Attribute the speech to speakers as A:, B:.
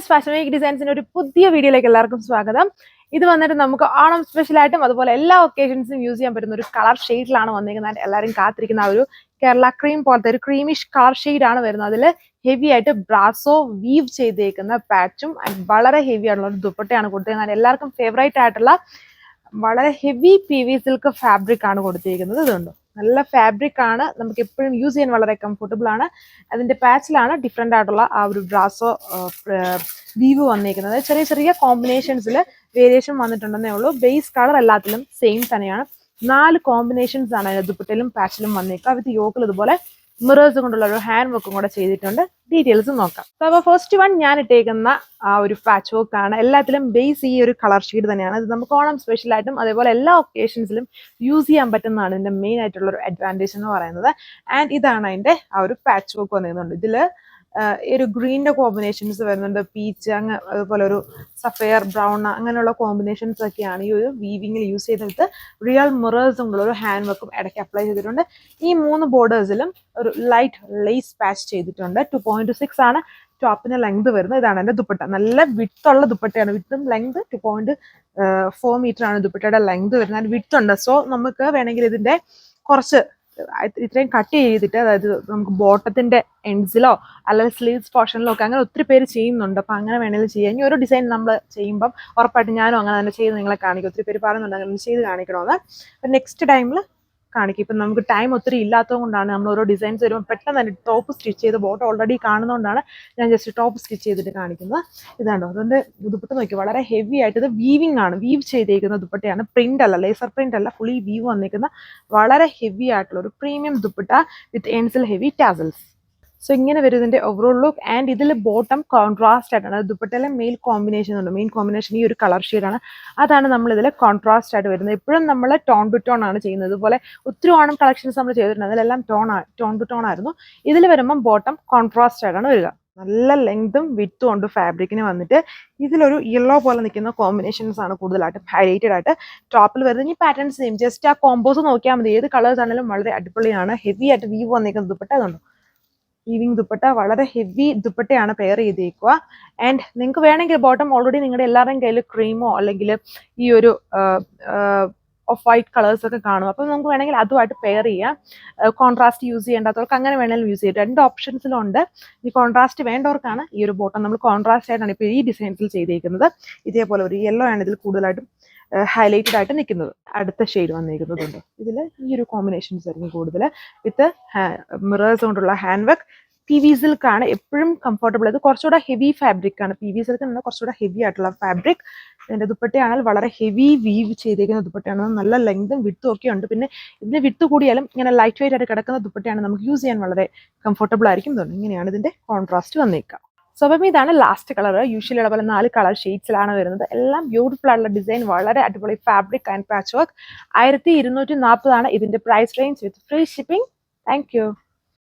A: Fashion week ഡിസൈൻസിന്റെ ഒരു പുതിയ വീഡിയോയിലേക്ക് എല്ലാവർക്കും സ്വാഗതം. ഇത് വന്നിട്ട് നമുക്ക് ഓണം സ്പെഷ്യലായിട്ടും അതുപോലെ എല്ലാ ഒക്കേഷൻസും യൂസ് ചെയ്യാൻ പറ്റുന്ന ഒരു കളർ ഷെയ്ഡിലാണ് വന്നിരിക്കുന്നത്. എല്ലാവരും കാത്തിരിക്കുന്ന ആ ഒരു കേരള ക്രീം പോലത്തെ ഒരു ക്രീമിഷ് കളർ ഷെയ്ഡാണ് വരുന്നത്. അതിൽ ഹെവി ആയിട്ട് ബ്രാസോ വീവ് ചെയ്തേക്കുന്ന പാച്ചും വളരെ ഹെവി ആയിട്ടുള്ള ഒരു ദുപ്പട്ടയാണ് കൊടുത്തിരിക്കുന്നത്. എല്ലാവർക്കും ഫേവറേറ്റ് ആയിട്ടുള്ള വളരെ ഹെവി PV സിൽക്ക് ഫാബ്രിക് ആണ് കൊടുത്തിരിക്കുന്നത്. ഇതുണ്ട്, നല്ല ഫാബ്രിക് ആണ്, നമുക്ക് എപ്പോഴും യൂസ് ചെയ്യാൻ വളരെ കംഫർട്ടബിൾ ആണ്. അതിന്റെ പാച്ചിലാണ് ഡിഫറെന്റ് ആയിട്ടുള്ള ആ ഒരു ബ്രാസോ വീവ് വന്നിരിക്കുന്നത്. ചെറിയ ചെറിയ കോമ്പിനേഷൻസിൽ വേരിയേഷൻ വന്നിട്ടുണ്ടെന്നേ ഉള്ളൂ. ബേസ് കളർ എല്ലാത്തിലും സെയിം തന്നെയാണ്. 4 കോമ്പിനേഷൻസ് ആണ് ദുപ്പട്ടയിലും പാച്ചിലും വന്നേക്കുക. വിത്ത് യോക്കിൽ ഇതുപോലെ മിറേഴ്സ് കൊണ്ടുള്ള ഒരു ഹാൻഡ് വർക്കും കൂടെ ചെയ്തിട്ടുണ്ട്. ഡീറ്റെയിൽസ് നോക്കാം. അപ്പോൾ ഫസ്റ്റ് വൺ ഞാൻ ഇട്ടേക്കുന്ന ആ ഒരു പാച്ച് വർക്ക് ആണ്. എല്ലാത്തിലും ബേസ് ഈ ഒരു കളർ ഷെയ്ഡ് തന്നെയാണ്. ഇത് നമുക്ക് ഓണം സ്പെഷ്യലായിട്ടും അതേപോലെ എല്ലാ ഒക്കേഷൻസിലും യൂസ് ചെയ്യാൻ പറ്റുന്നതാണ് ഇതിന്റെ മെയിൻ ആയിട്ടുള്ള ഒരു അഡ്വാൻറ്റേജ് എന്ന് പറയുന്നത്. ആൻഡ് ഇതാണ് അതിന്റെ ആ ഒരു പാച്ച് വർക്ക് വന്നിരുന്നുണ്ട്. ഇതില് ഒരു ഗ്രീനിന്റെ കോമ്പിനേഷൻസ് വരുന്നുണ്ട്, പീച്ച് അതുപോലെ ഒരു സഫയർ ബ്രൗൺ അങ്ങനെയുള്ള കോമ്പിനേഷൻസ് ഒക്കെയാണ് ഈ ഒരു വീവിങ്ങിൽ യൂസ് ചെയ്തിട്ട് റിയൽ മിറേഴ്സും ഉള്ള ഒരു ഹാൻഡ് വർക്കും ഇടയ്ക്ക് അപ്ലൈ ചെയ്തിട്ടുണ്ട്. ഈ 3 ബോർഡേഴ്സിലും ഒരു ലൈറ്റ് ലേസ് പാച്ച് ചെയ്തിട്ടുണ്ട്. 2.6 ആണ് ടോപ്പിന് ലെങ്ത് വരുന്നത്. ഇതാണ് എൻ്റെ ദുപ്പട്ട. നല്ല വിട്ടുള്ള ദുപ്പട്ടയാണ്. വിത്തും ലെങ്ത് 2.4 മീറ്റർ ആണ് ദുപ്പട്ടയുടെ ലെങ്ത് വരുന്നത്. വിത്ത് ഉണ്ട്. സോ നമുക്ക് വേണമെങ്കിൽ ഇതിന്റെ കുറച്ച് ഇത്രയും കട്ട് ചെയ്തിട്ട്, അതായത് നമുക്ക് ബോട്ടത്തിന്റെ എൻഡ്സിലോ അല്ലെങ്കിൽ സ്ലീവ്സ് പോർഷനിലോ ഒക്കെ അങ്ങനെ ഒത്തിരി പേര് ചെയ്യുന്നുണ്ട്. അപ്പം അങ്ങനെ വേണമെങ്കിലും ചെയ്യാം. ഇനി ഒരു ഡിസൈൻ നമ്മൾ ചെയ്യുമ്പം ഉറപ്പായിട്ട് ഞാനും അങ്ങനെ തന്നെ ചെയ്ത് നിങ്ങളെ കാണിക്കും. ഒത്തിരി പേര് പറയുന്നുണ്ട് അങ്ങനെ ചെയ്ത് കാണിക്കണമെന്ന്. അപ്പം നെക്സ്റ്റ് ടൈമിൽ കാണിക്കും. ഇപ്പം നമുക്ക് ടൈം ഒത്തിരി ഇല്ലാത്തത് കൊണ്ടാണ് നമ്മൾ ഓരോ ഡിസൈൻസ് വരുമ്പോൾ പെട്ടെന്ന് തന്നെ ടോപ്പ് സ്റ്റിച്ച് ചെയ്ത് ബോട്ടം ഓൾറെഡി കാണുന്നതുകൊണ്ടാണ് ഞാൻ ജസ്റ്റ് ടോപ്പ് സ്റ്റിച്ച് ചെയ്തിട്ട് കാണിക്കുന്നത്. ഇതാണ്ടോ, അതുകൊണ്ട് ദുപ്പട്ട നോക്കി വളരെ ഹെവി ആയിട്ട്. ഇത് വീവിങ് ആണ്, വീവ് ചെയ്തേക്കുന്ന ദുപ്പട്ടയാണ്. പ്രിന്റ് അല്ല, ലേസർ പ്രിന്റ് അല്ല, ഫുള്ളി വീവ് വന്നിരിക്കുന്ന വളരെ ഹെവി ആയിട്ടുള്ള ഒരു പ്രീമിയം ദുപ്പട്ട വിത്ത് എൻസിൽ ഹെവി ടാസൽസ്. സോ ഇങ്ങനെ വരും ഇതിന്റെ ഓവറോൾ ലുക്ക്. ആൻഡ് ഇതിൽ ബോട്ടം കോൺട്രാസ്റ്റ് ആയിട്ടാണ്. ദുപ്പട്ടയിലെ മെയിൻ കോമ്പിനേഷൻ ഉണ്ട്. മെയിൻ കോമ്പിനേഷൻ ഈ ഒരു കളർ ഷെയ്ഡാണ്. അതാണ് നമ്മൾ ഇതിൽ കോൺട്രാസ്റ്റ് ആയിട്ട് വരുന്നത്. എപ്പോഴും നമ്മൾ ടോൺ ടു ടോൺ ആണ് ചെയ്യുന്നത്. ഇതുപോലെ ഒത്തിരി ഓണം കളക്ഷൻസ് നമ്മൾ ചെയ്തിട്ടുണ്ട്, അതിലെല്ലാം ടോൺ ടു ടോൺ ആയിരുന്നു. ഇതിൽ വരുമ്പം ബോട്ടം കോൺട്രാസ്റ്റ് ആയിട്ടാണ് വരിക. നല്ല ലെങ്തും വിത്തും ഉണ്ട് ഫാബ്രിക്കിന് വന്നിട്ട്. ഇതിലൊരു യെല്ലോ പോലെ നിൽക്കുന്ന കോമ്പിനേഷൻസ് ആണ് കൂടുതലായിട്ട് ഹൈലൈറ്റഡ് ആയിട്ട് ടോപ്പിൽ വരുന്നത്. ഈ പാറ്റേൺസ് സെയിം, ജസ്റ്റ് ആ കോമ്പോസ് നോക്കിയാൽ മതി. ഏത് കളേഴ്സ് ആണെങ്കിലും വളരെ അടിപൊളിയാണ്. ഹെവി ആയിട്ട് വീവ് വന്നിരിക്കുന്ന ദുപ്പട്ട അതുകൊണ്ട് വീവിങ് ദുപ്പട്ട വളരെ ഹെവി ദുപ്പട്ടയാണ് പെയർ ചെയ്തേക്കുക. ആൻഡ് നിങ്ങൾക്ക് വേണമെങ്കിൽ ബോട്ടം ഓൾറെഡി നിങ്ങളുടെ എല്ലാവരുടെയും കയ്യിൽ ക്രീമോ അല്ലെങ്കിൽ ഈ ഒരു ഓഫ് വൈറ്റ് കളേഴ്സ് ഒക്കെ കാണും. അപ്പം നമുക്ക് വേണമെങ്കിൽ അതുമായിട്ട് പെയർ ചെയ്യാം. കോൺട്രാസ്റ്റ് യൂസ് ചെയ്യേണ്ടാത്തവർക്ക് അങ്ങനെ വേണമെങ്കിലും യൂസ് ചെയ്യാം. 2 ഓപ്ഷൻസിലുണ്ട്. ഈ കോൺട്രാസ്റ്റ് വേണ്ടവർക്കാണ് ഈ ഒരു ബോട്ടം നമ്മൾ കോൺട്രാസ്റ്റ് ആയിട്ടാണ് ഇപ്പോൾ ഈ ഡിസൈൻസിൽ ചെയ്തേക്കുന്നത്. ഇതേപോലെ ഒരു യെല്ലോ ആണ് ഇതിൽ കൂടുതലായിട്ടും ഹൈലൈറ്റഡ് ആയിട്ട് നിൽക്കുന്നത്. അടുത്ത ഷെയ്ഡ് വന്നിരിക്കുന്നതുണ്ട്. ഇതിൽ ഈ ഒരു കോമ്പിനേഷൻസ് ആയിരിക്കും കൂടുതൽ. വിത്ത് മിറേഴ്സ് കൊണ്ടുള്ള ഹാൻഡ് വർക്ക്. PV സിൽക്കാണ് എപ്പോഴും കംഫർട്ടബിൾ. ഇത് കുറച്ചുകൂടെ ഹെവി ഫാബ്രിക് ആണ്. PV സിൽക്ക് എന്നാൽ കുറച്ചുകൂടെ ഹെവി ആയിട്ടുള്ള ഫാബ്രിക്. ഇതിന്റെ ദുപ്പട്ടയാണെങ്കിൽ വളരെ ഹെവി വീവ് ചെയ്തേക്കുന്ന ദുപ്പട്ടയാണ്. നല്ല ലെങ്തും വിത്തും ഒക്കെ ഉണ്ട്. പിന്നെ ഇതിന് വിത്ത് കൂടിയാലും ഇങ്ങനെ ലൈറ്റ് വെയിറ്റ് ആയിട്ട് കിടക്കുന്ന ദുപ്പട്ടയാണ്. നമുക്ക് യൂസ് ചെയ്യാൻ വളരെ കംഫർട്ടബിൾ ആയിരിക്കും. ഇങ്ങനെയാണ് ഇതിന്റെ കോൺട്രാസ്റ്റ് വന്നേക്കുക. സോ അപ്പം ഇതാണ് ലാസ്റ്റ് കളർ. യൂഷ്വലി ഉള്ള പോലെ 4 കളർ ഷെയ്ഡ്സിലാണ് വരുന്നത്. എല്ലാം ബ്യൂട്ടിഫുൾ ആയിട്ടുള്ള ഡിസൈൻ, വളരെ അടിപൊളി ഫാബ്രിക് ആൻഡ് പാച്ച് വർക്ക്. 1240 ആണ് ഇതിന്റെ price range with free shipping. Thank U.